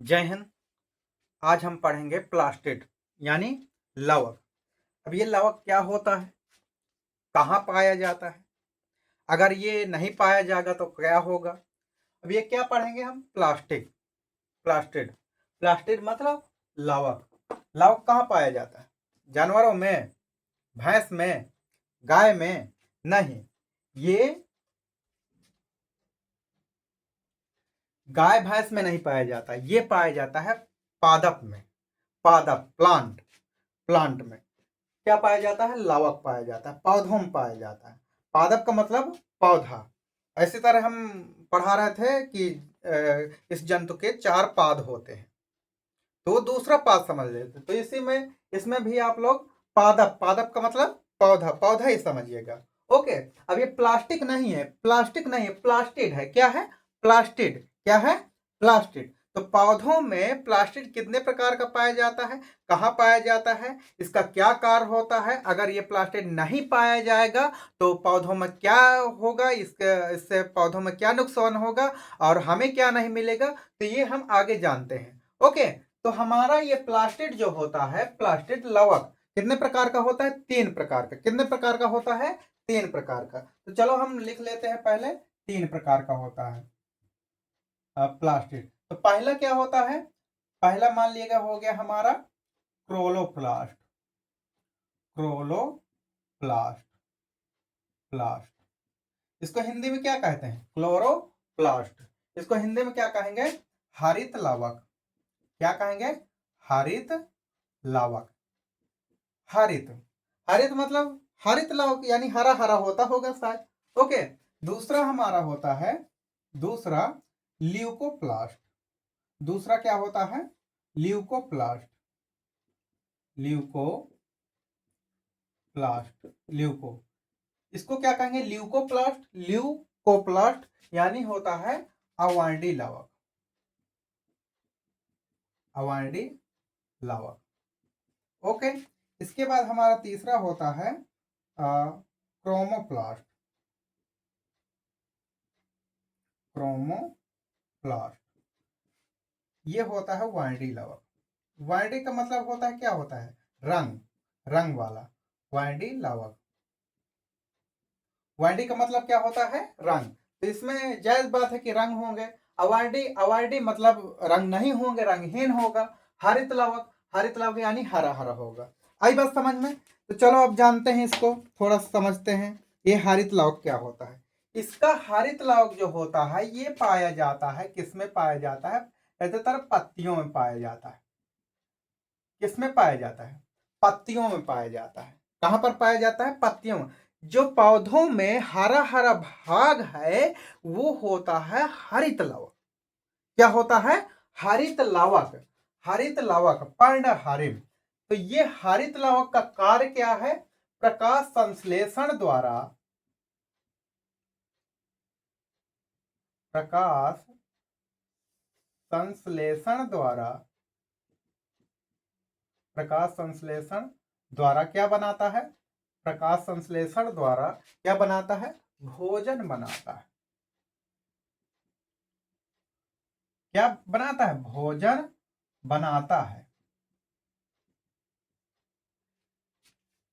जय हिंद। आज हम पढ़ेंगे प्लास्टिड यानी लवक। अब ये लवक क्या होता है, कहाँ पाया जाता है, अगर ये नहीं पाया जाएगा तो क्या होगा। अब ये क्या पढ़ेंगे हम, प्लास्टिक प्लास्टिड प्लास्टिड मतलब लवक। लवक कहाँ पाया जाता है, जानवरों में, भैंस में, गाय में नहीं। ये गाय भैंस में नहीं पाया जाता, ये पाया जाता है पादप में। पादप प्लांट में क्या पाया जाता है, लावक पाया जाता है, पौधों में पाया जाता है। पादप का मतलब पौधा। ऐसी तरह हम पढ़ा रहे थे कि इस जंतु के 4 पाद होते हैं, तो दूसरा पाद समझ लेते, तो इसी में इसमें भी आप लोग पादप, पादप का मतलब पौधा, पौधा ही समझिएगा। ओके। अब ये प्लास्टिक नहीं है, प्लास्टिक नहीं है, प्लास्टिड है। क्या है, प्लास्टिड। क्या है, प्लास्टिड। तो पौधों में प्लास्टिड कितने प्रकार का पाया जाता है, कहाँ पाया जाता है, इसका क्या कार्य होता है, अगर ये प्लास्टिड नहीं पाया जाएगा तो पौधों में क्या होगा, इससे पौधों में क्या नुकसान होगा और हमें क्या नहीं मिलेगा, तो ये हम आगे जानते हैं। ओके। तो हमारा ये प्लास्टिड जो होता है, प्लास्टिड लवक कितने प्रकार का होता है, 3 प्रकार का। कितने प्रकार का होता है, 3 प्रकार का। तो चलो हम लिख लेते हैं, पहले 3 प्रकार का होता है प्लास्टिड। तो पहला क्या होता है, पहला मान लिएगा हो गया हमारा क्रोलोप्लास्ट। क्रोलोप्लास्ट प्लास्ट इसको हिंदी में क्या कहते हैं, क्लोरोप्लास्ट। इसको हिंदी में क्या कहेंगे, हरित लावक। क्या कहेंगे, हरित लावक। हरित, हरित मतलब हरित लावक यानी हरा हरा होता होगा शायद। ओके। दूसरा हमारा होता है, दूसरा ल्यूकोप्लास्ट। दूसरा क्या होता है, ल्यूकोप्लास्ट। ल्यूको, इसको क्या कहेंगे, ल्यूकोप्लास्ट। ल्यूकोप्लास्ट यानी होता है अवार्डी लावक। अवार्डी लावक। ओके। इसके बाद हमारा तीसरा होता है क्रोमोप्लास्ट। क्रोमोप्लास्ट ये होता है वाइडी लावक। वाइडी का मतलब होता है, क्या होता है, रंग, रंग वाला, वाइडी लावक। वाइडी का मतलब क्या होता है, रंग। तो इसमें जायज बात है कि रंग होंगे। अवार्डी, अवार्डी मतलब रंग नहीं होंगे, रंगहीन होगा। हरित लावक, हरित लावक यानी हरा हरा होगा। आई बात समझ में। तो चलो अब जानते हैं, इसको थोड़ा समझते हैं, ये हरित लावक क्या होता है। इसका हरित लावक जो होता है ये पाया जाता है, किसमें पाया जाता है, ज्यादातर पत्तियों में पाया जाता है। किसमें पाया जाता है, पत्तियों में पाया जाता है। कहां पर पाया जाता है, पत्तियों में। जो पौधों में हरा हरा भाग है वो होता है हरित लावक। क्या होता है, हरित लावक। हरित लावक, पर्णहरित। तो ये हरित लावक का कार्य क्या है, प्रकाश संश्लेषण द्वारा, प्रकाश संश्लेषण द्वारा, प्रकाश संश्लेषण द्वारा क्या बनाता है, प्रकाश संश्लेषण द्वारा क्या बनाता है, भोजन बनाता है। क्या बनाता है, भोजन बनाता है।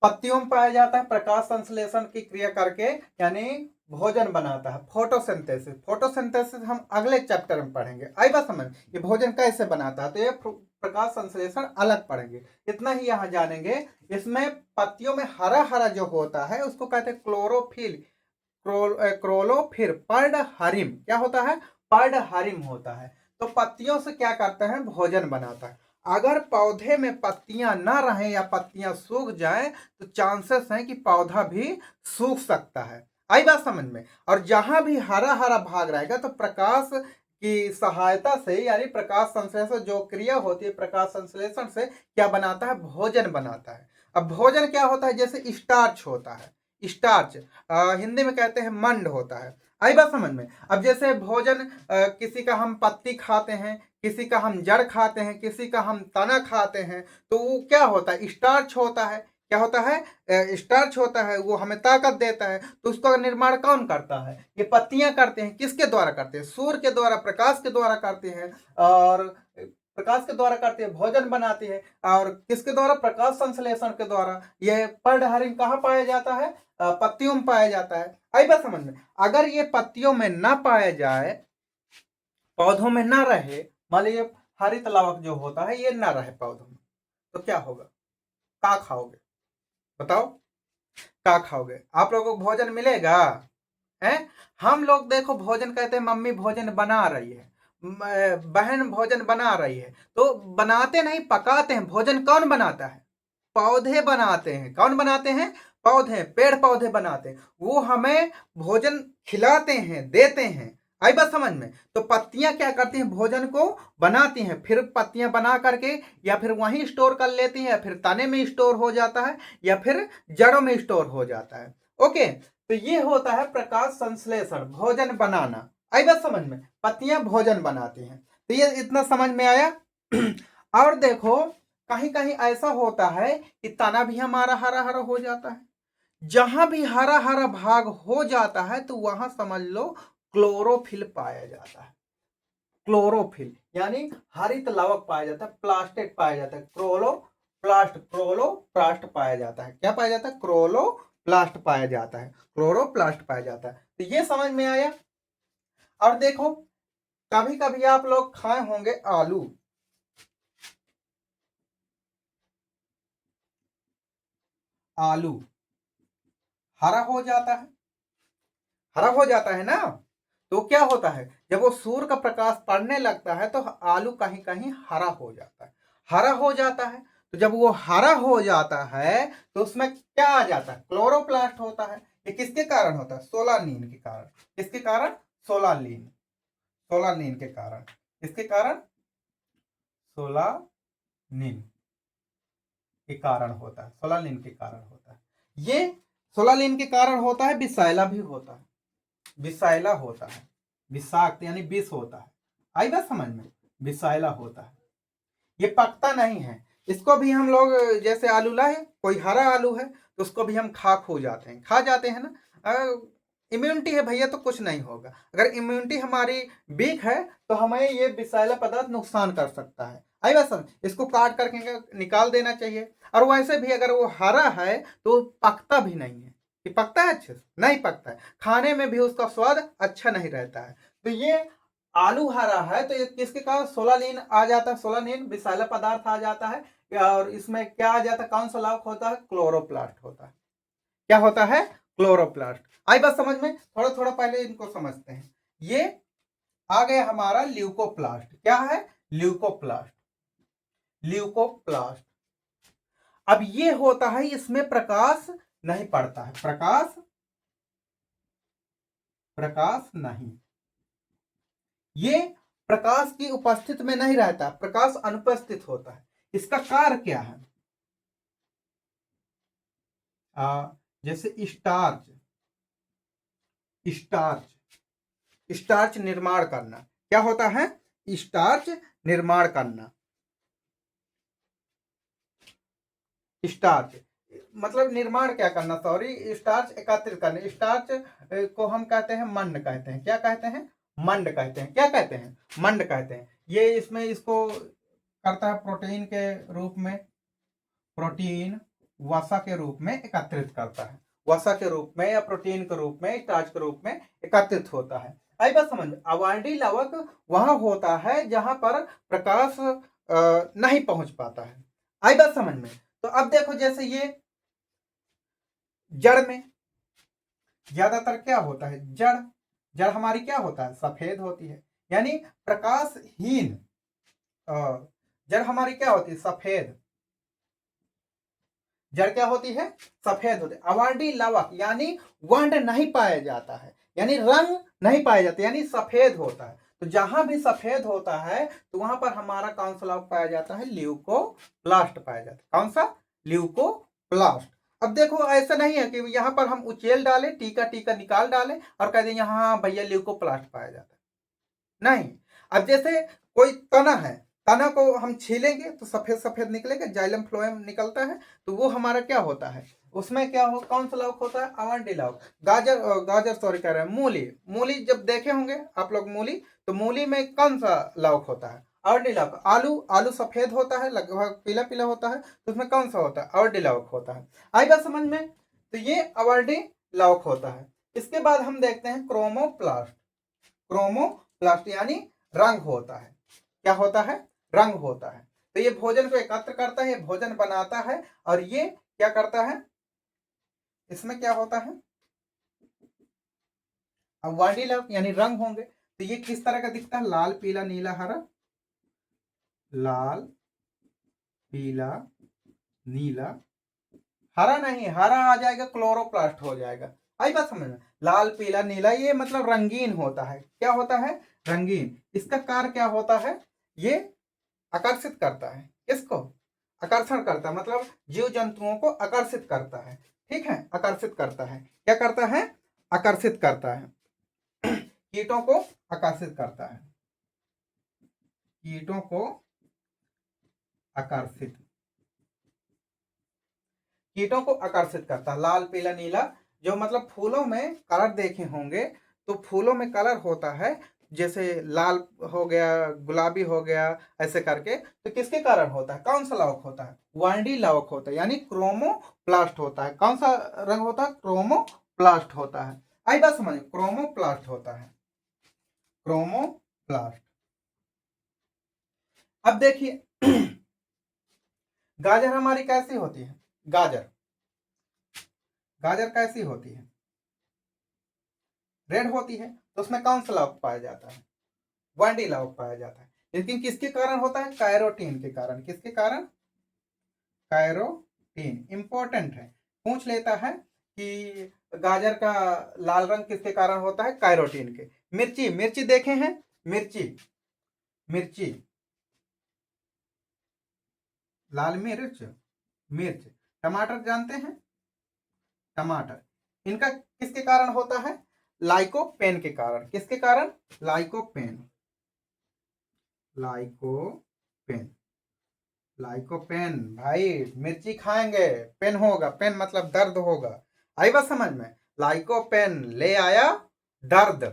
पत्तियों में पाया जाता है, प्रकाश संश्लेषण की क्रिया करके यानी भोजन बनाता है। फोटोसिंथेसिस, फोटोसिंथेसिस हम अगले चैप्टर में पढ़ेंगे। आई बात समझ, ये भोजन कैसे बनाता है, तो ये प्रकाश संश्लेषण अलग पढ़ेंगे। इतना ही यहाँ जानेंगे। इसमें पत्तियों में हरा हरा जो होता है उसको कहते हैं क्लोरोफिल। क्रोलोफिर, पर्णहरिम। क्या होता है, पर्णहरिम होता है। तो पत्तियों से क्या करते हैं, भोजन बनाता है। अगर पौधे में पत्तियां ना रहें या पत्तियां सूख जाएं तो चांसेस हैं कि पौधा भी सूख सकता है। आई बात समझ में। और जहां भी हरा हरा भाग रहेगा तो प्रकाश की सहायता से यानी प्रकाश संश्लेषण जो क्रिया होती है, प्रकाश संश्लेषण से क्या बनाता है, भोजन बनाता है। अब भोजन क्या होता है, जैसे स्टार्च होता है। स्टार्च हिंदी में कहते हैं मंड होता है। आई बात समझ में। अब जैसे भोजन किसी का हम पत्ती खाते हैं, किसी का हम जड़ खाते हैं, किसी का हम तना खाते हैं, तो वो क्या होता है, स्टार्च होता है। क्या होता है, स्टार्च होता है, वो हमें ताकत देता है। तो उसका निर्माण कौन करता है? ये पत्तियां करते हैं। किसके द्वारा करते हैं? सूर्य के द्वारा, प्रकाश के द्वारा करते हैं। और प्रकाश के द्वारा करते हैं, भोजन बनाती है। और किसके द्वारा? प्रकाश संश्लेषण के द्वारा। यह पर्णहरित कहाँ पाया जाता है? पत्तियों में पाया जाता है। आई बात समझ में? अगर ये पत्तियों में ना पाया जाए, पौधों में ना रहे, मान लीजिए हरित लवक जो होता है ये ना रहे पौधों में, तो क्या होगा? क्या खाओगे? बताओ, क्या खाओगे? आप लोगों को भोजन मिलेगा? है? हम लोग देखो भोजन कहते हैं, मम्मी भोजन बना रही है, बहन भोजन बना रही है, तो बनाते नहीं, पकाते हैं। भोजन कौन बनाता है? पौधे बनाते हैं। कौन बनाते हैं? पौधे, पेड़ पौधे बनाते हैं। वो हमें भोजन खिलाते हैं, देते हैं। आई बात समझ में? तो पत्तियां क्या करती हैं? भोजन को बनाती हैं, फिर पत्तियां बना करके या फिर वहीं स्टोर कर लेती हैं, या फिर तने में स्टोर हो जाता है, या फिर जड़ों में स्टोर हो जाता है। ओके, तो ये होता है प्रकाश संश्लेषण, भोजन बनाना। आई बात समझ में? पत्तियां भोजन बनाती हैं। तो ये इतना समझ में आया? और देखो, कहीं कहीं ऐसा होता है कि तना भी हमारा हरा हरा हो जाता है। जहां भी हरा हरा भाग हो जाता है तो वहां समझ लो क्लोरोफिल पाया जाता है। क्लोरोफिल यानी हरित लवक पाया जाता है, प्लास्टिक पाया जाता है, क्लोरोप्लास्ट पाया जाता है। क्या पाया जाता है? क्लोरोप्लास्ट पाया जाता है, क्लोरोप्लास्ट पाया जाता है। तो ये समझ में आया? और देखो, कभी कभी आप लोग खाए होंगे आलू। आलू हरा हो जाता है, हरा हो जाता है ना? तो क्या होता है, जब वो सूर्य का प्रकाश पड़ने लगता है तो आलू कहीं कहीं हरा हो जाता है। हरा हो जाता है, तो जब वो हरा हो जाता है तो उसमें क्या आ जाता है? क्लोरोप्लास्ट होता है। ये किसके कारण होता है? सोलानिन के कारण। किसके कारण? सोलानिन, सोलानिन के कारण। किसके कारण? सोलानिन के कारण होता है, सोलानिन के कारण होता है। ये सोलानिन के कारण होता है, विषैला भी होता है, विषैला होता है, विषाक्त यानी विष होता है। आई बात समझ में? विषैला होता है, ये पकता नहीं है। इसको भी हम लोग, जैसे आलू लाए, कोई हरा आलू है तो उसको भी हम खा जाते हैं, खा जाते हैं ना। इम्यूनिटी है भैया तो कुछ नहीं होगा। अगर इम्यूनिटी हमारी वीक है तो हमें ये विषैला पदार्थ नुकसान कर सकता है। आई बात समझ? इसको काट करके निकाल देना चाहिए। और वैसे भी अगर वो हरा है तो पकता भी नहीं है। ये पकता है? अच्छे से नहीं पकता है, खाने में भी उसका स्वाद अच्छा नहीं रहता है। तो ये आलू हरा है तो ये किसके कारण? सोलानिन आ जाता है, सोलानिन विषैला पदार्थ आ जाता है। और इसमें क्या आ जाता है? कौन सा लाभ होता है? क्लोरोप्लास्ट होता है। क्या होता है? क्लोरोप्लास्ट। आई बात समझ में? थोड़ा थोड़ा पहले इनको समझते हैं। ये आ गया हमारा ल्यूकोप्लास्ट। क्या है? Leucoplast, leucoplast. अब ये होता है, इसमें प्रकाश नहीं पड़ता है, प्रकाश, प्रकाश नहीं, ये प्रकाश की उपस्थित में नहीं रहता, प्रकाश अनुपस्थित होता है। इसका कार्य क्या है? जैसे स्टार्च, स्टार्च, स्टार्च निर्माण करना। क्या होता है? स्टार्च निर्माण करना। स्टार्च मतलब निर्माण क्या करना, सॉरी, स्टार्च एकत्रित करना। स्टार्च को हम कहते हैं मंड कहते हैं। क्या कहते हैं? मंड कहते हैं। क्या कहते हैं? मंड कहते हैं। ये इसमें इसको करता है प्रोटीन के रूप में, प्रोटीन वसा के रूप में एकत्रित करता है, वसा के रूप में या प्रोटीन के रूप में, स्टार्च के रूप में एकत्रित होता है। आई बात समझ में? अवार्डी लवक वहां होता है जहां पर प्रकाश नहीं पहुंच पाता है। आई बात समझ में? तो अब देखो, जैसे ये जड़ में ज्यादातर क्या होता है? जड़, जड़ हमारी क्या होता है? सफेद होती है, यानी प्रकाशहीन। जड़ हमारी क्या होती है? सफेद। जड़ क्या होती है? सफेद होती है। अवार्डी लवक यानी वर्ण नहीं पाया जाता है, यानी रंग नहीं पाया जाता, यानी सफेद होता है। तो जहां भी सफेद होता है तो वहां पर हमारा कौन सा लवक पाया जाता है? ल्यूकोप्लास्ट पाया जाता है। कौन सा? ल्यूकोप्लास्ट। अब देखो, ऐसा नहीं है कि यहां पर हम उचेल डाले, टीका टीका निकाल डाले और कह दें यहाँ भैया ल्यूकोप्लास्ट पाया जाता है। नहीं। अब जैसे कोई तना है, तना को हम छीलेंगे तो सफेद सफेद निकलेगा, जाइलम फ्लोएम निकलता है, तो वो हमारा क्या होता है, उसमें क्या हो, कौन सा लौक होता है, अवंडी लौक। गाजर गाजर सॉरी कह रहे हैं, मूली, मूली जब देखे होंगे आप लोग मूली, तो मूली में कौन सा लौक होता है, अवंडी लौक। आलू, आलू सफेद होता है, लगभग पीला पीला होता है, तो उसमें कौन सा होता है, अवंडी लौक होता है। आई बात समझ में, तो ये अवंडी लौक होता है। इसके बाद हम देखते हैं क्रोमोप्लास्ट। क्रोमोप्लास्ट यानी रंग होता है, क्या होता है, रंग होता है। तो ये भोजन को एकत्र करता है, ये भोजन बनाता है, और ये क्या करता है, इसमें क्या होता है, अब वाडी लव यानी रंग होंगे, तो ये किस तरह का दिखता है, लाल पीला नीला हरा, लाल पीला नीला हरा, नहीं हरा आ जाएगा क्लोरोप्लास्ट हो जाएगा। आई बात समझ में, लाल पीला नीला, ये मतलब रंगीन होता है, क्या होता है, रंगीन। इसका कार्य क्या होता है, ये आकर्षित करता है, किसको, आकर्षण करता है, मतलब जीव जंतुओं को आकर्षित करता है, ठीक है, आकर्षित करता है, क्या करता है, आकर्षित करता है, कीटों को आकर्षित करता है, कीटों को आकर्षित, कीटों को आकर्षित करता है, लाल पीला नीला, जो मतलब फूलों में कलर देखे होंगे, तो फूलों में कलर होता है, जैसे लाल हो गया, गुलाबी हो गया, ऐसे करके, तो किसके कारण होता है, कौन सा लावक होता है, वांडी लावक होता है, यानी क्रोमोप्लास्ट होता है। कौन सा रंग होता है, क्रोमोप्लास्ट होता है। आई बात समझ, क्रोमोप्लास्ट होता है, क्रोमोप्लास्ट। अब देखिए गाजर हमारी कैसी होती है, गाजर, गाजर कैसी होती है, रेड होती है, तो उसमें कौन सा लाभ पाया जाता है, वांडी लाभ पाया जाता है, लेकिन किसके कारण होता है, कैरोटीन के कारण, किसके कारण, कैरोटीन। इंपॉर्टेंट है, पूछ लेता है कि गाजर का लाल रंग किसके कारण होता है, कैरोटीन के। मिर्ची, मिर्ची देखे हैं, मिर्ची, मिर्ची, लाल मिर्च, मिर्च। टमाटर जानते हैं, टमाटर, इनका किसके कारण होता है, लाइकोपेन के कारण, किसके कारण, लाइकोपेन, लाइकोपेन, लाइकोपेन। भाई मिर्ची खाएंगे, पेन होगा, पेन मतलब दर्द होगा, आई बात समझ में, लाइकोपेन ले आया दर्द,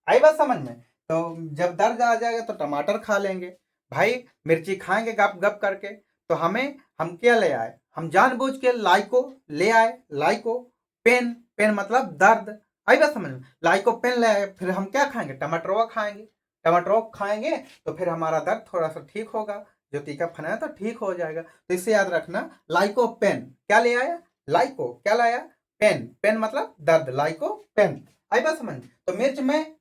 आई बात समझ में। तो जब दर्द आ जाएगा तो टमाटर खा लेंगे, भाई मिर्ची खाएंगे गप गप करके, तो हम क्या ले आए, हम जानबूझ के लाइको ले आए, लाइको पेन, पेन मतलब दर्द, आई बात समझ में, लाइको पेन ले आए, फिर हम क्या खाएंगे, टमाटरवा खाएंगे, टमाटरवा खाएंगे तो फिर हमारा दर्द थोड़ा सा ठीक होगा, जो तीखा फना है तो ठीक हो जाएगा। तो इससे याद रखना, लाइको पेन क्या ले आया, लाइको क्या लाया, पेन, पेन मतलब दर्द, लाइको पेन, आई बात समझ। तो मिर्च में,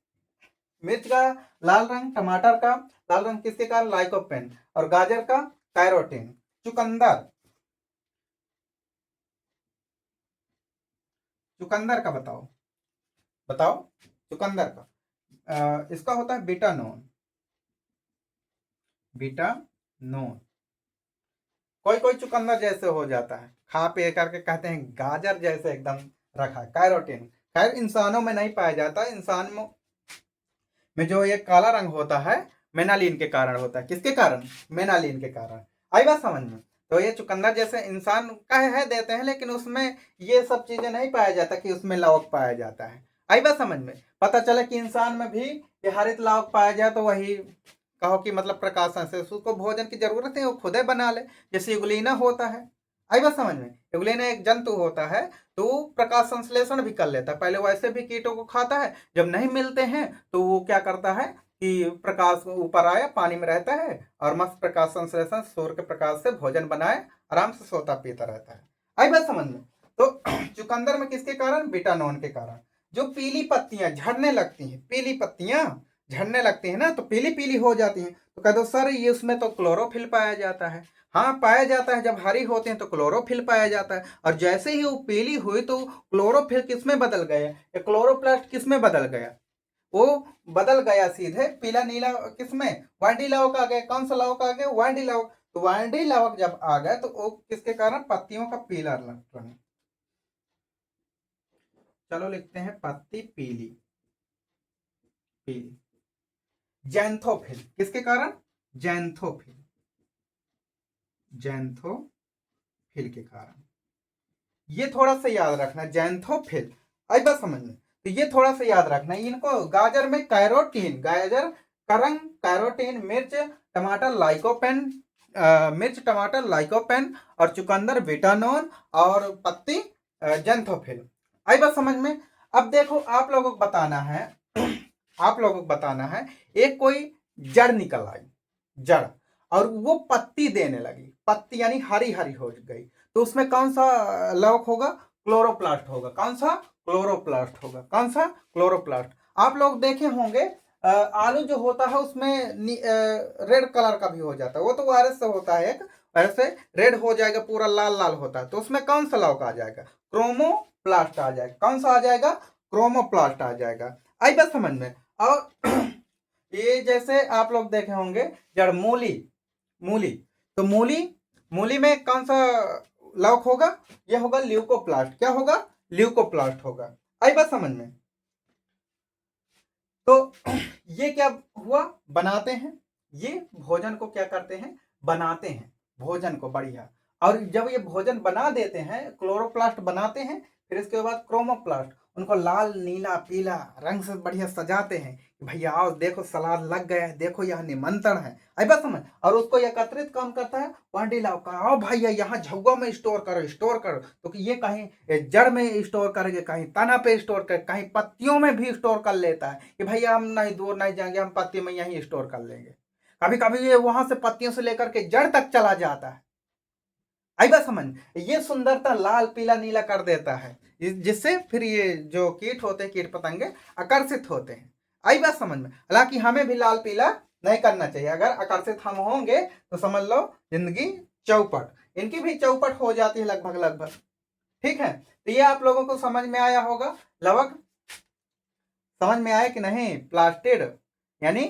मिर्च का लाल रंग, टमाटर का लाल रंग किसके कारण, लाइकोपेन, और गाजर का कैरोटीन। चुकंदर, चुकंदर का बताओ, बताओ चुकंदर का, इसका होता है बीटानोन, बीटानोन। कोई कोई चुकंदर जैसे हो जाता है, खा पे करके कहते हैं गाजर जैसे एकदम रखा है, कैरोटीन। खैर इंसानों में नहीं पाया जाता, इंसान में जो ये काला रंग होता है मेनालिन के कारण होता है, किसके कारण, मेनालिन के कारण, आई बात समझ में। तो ये चुकंदर जैसे इंसान का है देते हैं, लेकिन उसमें ये सब चीजें नहीं पाया जाता कि उसमें लवक पाया जाता है, आई बात समझ में। पता चला कि इंसान में भी ये हरित लवक पाया जाए तो वही कहो कि मतलब प्रकाश संश्लेषण, उसको भोजन की जरूरत है, वो खुद ही बना ले, जैसे यूग्लिना होता है, आई बात समझ में। यूग्लिना एक जंतु होता है, तो वो प्रकाश संश्लेषण भी कर लेता है, पहले वैसे भी कीटों को खाता है, जब नहीं मिलते हैं तो वो क्या करता है कि प्रकाश ऊपर आया, पानी में रहता है, और मस्त प्रकाश संश्लेषण सूर्य के प्रकाश से भोजन बनाए, आराम से सोता पीता रहता है, आई बात समझ में। तो चुकंदर में किसके कारण, बीटानोन के कारण। जो पीली पत्तियां झड़ने लगती हैं, पीली पत्तियां झड़ने लगती है ना, तो पीली पीली हो जाती हैं, तो कह दो सर ये उसमें तो क्लोरोफिल पाया जाता है। हाँ पाया जाता है, जब हरी होते हैं तो क्लोरोफिल पाया जाता है, और जैसे ही वो पीली हुई तो क्लोरोफिल किसमें बदल गया, क्लोरोप्लास्ट किसमें बदल गया, वो बदल गया सीधे पीला नीला, किसमें, वांडी लावक आ गया, कौन सा लावक आ गया, वांडी लावक। तो वांडी लावक जब आ गया तो वो किसके कारण, पत्तियों का पीला रंग। चलो लिखते हैं पत्ती पीली, पीली। जैंथोफिल किसके कारण, जैंथोफिल, जैंथोफिल के कारण। ये थोड़ा सा याद रखना, जैंथोफिल। आई बात समझ में? तो ये थोड़ा सा याद रखना। इनको गाजर में कैरोटीन, गाजर का रंग कैरोटीन, मिर्च टमाटर लाइकोपेन, मिर्च टमाटर लाइकोपेन, और चुकंदर विटानोन, और पत्ती जैंथोफिल। आई बात समझ में? अब देखो आप लोगों को बताना है आप लोगों को बताना है, एक कोई जड़ निकल आई, जड़, और वो पत्ती देने लगी, पत्ती यानी हरी हरी हो गई, तो उसमें कौन सा लवक होगा? क्लोरोप्लास्ट होगा। कौन सा? क्लोरोप्लास्ट होगा। कौन सा? क्लोरोप्लास्ट। आप लोग देखे होंगे आलू जो होता है उसमें रेड कलर का भी हो जाता है, वो तो वायरस से होता है, एक वायरस से रेड हो जाएगा, पूरा लाल लाल होता है, तो उसमें कौन सा लवक आ जाएगा? क्रोमोप्लास्ट आ जाएगा। कौन सा आ जाएगा? क्रोमोप्लास्ट आ जाएगा। आई बात समझ में? और ये जैसे आप लोग देखे होंगे जड़, मूली, मूली, तो मूली, मूली में कौन सा लवक होगा? यह होगा ल्यूकोप्लास्ट। क्या होगा? ल्यूकोप्लास्ट होगा। आई बात समझ में? तो ये क्या हुआ? बनाते हैं, ये भोजन को क्या करते हैं? बनाते हैं भोजन को, बढ़िया। और जब ये भोजन बना देते हैं, क्लोरोप्लास्ट बनाते हैं, फिर इसके बाद क्रोमोप्लास्ट उनको लाल नीला पीला रंग से बढ़िया सजाते हैं कि भैया आओ देखो सलाद लग गया है, देखो यह निमंत्रण है। आई बात समझ? और उसको एकत्रित कौन करता है? वांडीलाव का, आओ भैया यहाँ झुग्गों में स्टोर करो, स्टोर करो, तो ये कहीं जड़ में स्टोर करेंगे, कहीं तना पे स्टोर कर, कहीं पत्तियों में भी स्टोर कर लेता है कि भैया हम नहीं दूर नहीं जाएंगे, हम पत्ती में यहीं स्टोर कर लेंगे। कभी कभी ये वहां से पत्तियों से लेकर के जड़ तक चला जाता है। आई बात समझ? ये सुंदरता लाल पीला नीला कर देता है, जिससे फिर ये जो कीट होते हैं, कीट पतंगे आकर्षित होते हैं। आई बात समझ में? हालांकि हमें भी लाल पीला नहीं करना चाहिए, अगर आकर्षित हम होंगे तो समझ लो जिंदगी चौपट, इनकी भी चौपट हो जाती है लगभग लगभग। ठीक है, तो ये आप लोगों को समझ में आया होगा। लवक समझ में आया कि नहीं? प्लास्टिड यानी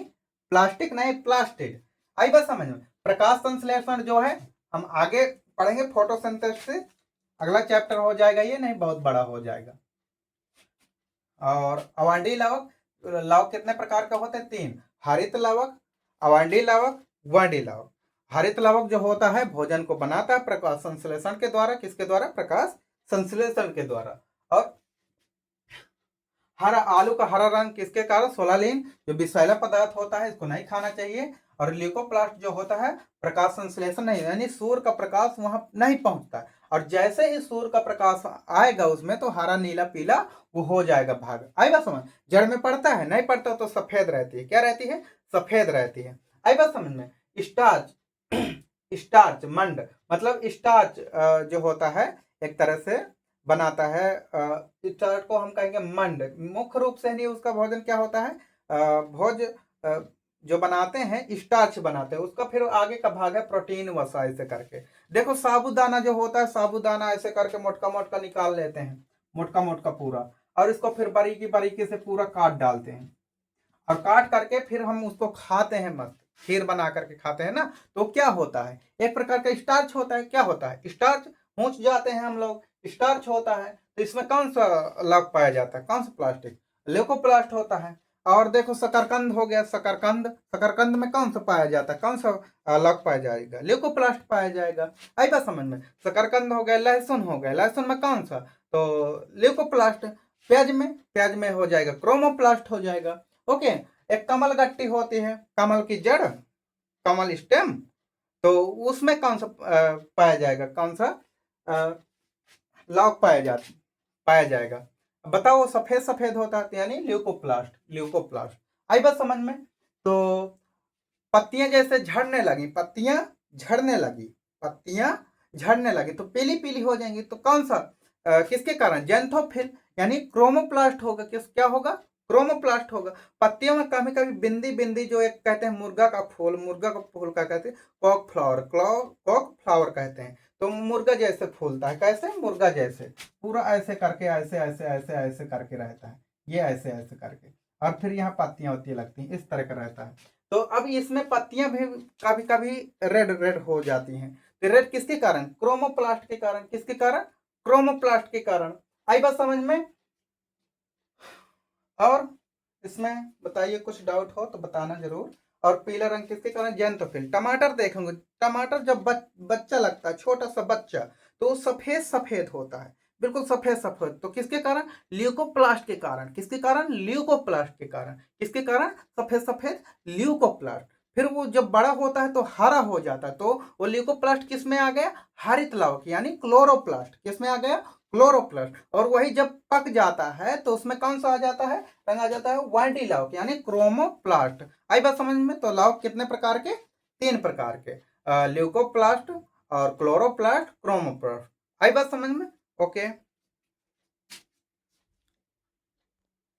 प्लास्टिक नहीं, प्लास्टिड। आई बात समझ में? प्रकाश संश्लेषण जो है हम आगे पढ़ेंगे, फोटोसिंथेसिस अगला चैप्टर हो जाएगा, ये नहीं बहुत बड़ा हो जाएगा। और अवांडी लवक, लवक कितने प्रकार का होते हैं? 3। हरित लवक, अवांडी लवक, वांडी लवक। हरित लवक जो होता है भोजन को बनाता है प्रकाश संश्लेषण के द्वारा। किसके द्वारा? प्रकाश संश्लेषण के द्वारा। और हरा, आलू का हरा रंग किसके कारण? सोलालिन, जो विषैला पदार्थ होता है, इसको नहीं खाना चाहिए। और ल्यूकोप्लास्ट जो होता है प्रकाश संश्लेषण नहीं, यानी सूर्य का प्रकाश वहां नहीं पहुंचता, और जैसे ही सूर्य का प्रकाश आएगा उसमें तो हरा नीला पीला वो हो जाएगा, भाग। आई बात समझ? जड़ में पड़ता है, नहीं पड़ता तो सफेद रहती है। क्या रहती है? सफेद रहती है। आई बात समझ में? स्टार्च, स्टार्च मंड, मतलब स्टार्च जो होता है एक तरह से बनाता है, स्टार्च को हम कहेंगे मंड। मुख्य रूप से नहीं, उसका भोजन क्या होता है? भोज जो बनाते हैं स्टार्च बनाते हैं, उसका फिर आगे का भाग है प्रोटीन वसा, ऐसे करके। देखो साबूदाना जो होता है, साबूदाना ऐसे करके मोटका मोटका निकाल लेते हैं, मोटका मोटका पूरा, और इसको फिर बारीकी बारीकी से पूरा काट डालते हैं, और काट करके फिर हम उसको खाते हैं, मस्त खीर बना करके खाते हैं ना। तो क्या होता है? एक प्रकार का स्टार्च होता है। क्या होता है? स्टार्च पहुंच जाते हैं हम लोग, स्टार्च होता है। तो इसमें कौन सा लवक पाया जाता है? कौन सा? प्लास्टिक, ल्यूकोप्लास्ट होता है। और देखो शकरकंद हो गया, शकरकंद, शकरकंद में कौन सा पाया जाता है? कौन सा लवक पाया जाएगा? ल्यूकोप्लास्ट पाया जाएगा। आई बात समझ में? शकरकंद हो गया, लहसुन हो गया, लहसुन में कौन सा? तो ल्यूकोप्लास्ट। प्याज में, प्याज में हो जाएगा क्रोमोप्लास्ट हो जाएगा। ओके। एक कमल गट्टी होती है, कमल की जड़, कमल स्टेम, तो उसमें कौन सा पाया जाएगा? कौन सा लौक पाया जाएगा? बताओ, वो सफेद सफेद होता है, यानी ल्यूकोप्लास्ट, ल्यूकोप्लास्ट। आई बात समझ में? तो पत्तियां जैसे झड़ने लगी, पत्तियां झड़ने लगी, पत्तियां झड़ने लगी तो पीली पीली हो जाएंगी, तो कौन सा किसके कारण? जैंथोफिल यानी क्रोमोप्लास्ट होगा। किस क्या होगा? क्रोमोप्लास्ट होगा। पत्तियों में कभी कभी बिंदी बिंदी, जो एक कहते हैं मुर्गा का फूल, मुर्गा का फूल क्या कहते हैं? कॉक फ्लावर, कॉक फ्लावर कहते हैं। तो मुर्गा जैसे फूलता है, कैसे? मुर्गा जैसे पूरा ऐसे करके, ऐसे ऐसे ऐसे ऐसे करके रहता है, ये ऐसे ऐसे करके, और फिर यहाँ पत्तियां होती लगती हैं, इस तरह का रहता है। तो अब इसमें पत्तियां भी कभी कभी रेड रेड हो जाती हैं। तो रेड किसके कारण? क्रोमोप्लास्ट के कारण। किसके कारण? क्रोमोप्लास्ट के कारण। आई बात समझ में? और इसमें बताइए, कुछ डाउट हो तो बताना जरूर। और पीला रंग किसके कारण? ज़ैंथोफिल। टमाटर देखेंगे, टमाटर जब बच्चा लगता है, छोटा सा बच्चा, तो वो सफेद सफेद होता है, बिल्कुल सफेद सफेद। तो किसके कारण? ल्यूकोप्लास्ट के कारण। किसके कारण? ल्यूकोप्लास्ट के कारण। किसके कारण? सफेद सफेद ल्यूकोप्लास्ट। फिर वो जब बड़ा होता है तो हरा हो जाता है, तो वो ल्यूकोप्लास्ट किस में आ गया? हरित लवक यानी क्लोरोप्लास्ट। किस में आ गया? क्लोरोप्लास्ट। और वही जब पक जाता है तो उसमें कौन सा आ जाता है? रंग आ जाता है वाइटी लवक यानी क्रोमोप्लास्ट। आई बात समझ में? तो लवक कितने प्रकार के? 3 प्रकार के, ल्यूकोप्लास्ट और क्लोरोप्लास्ट, क्रोमोप्लास्ट। आई बात समझ में? ओके।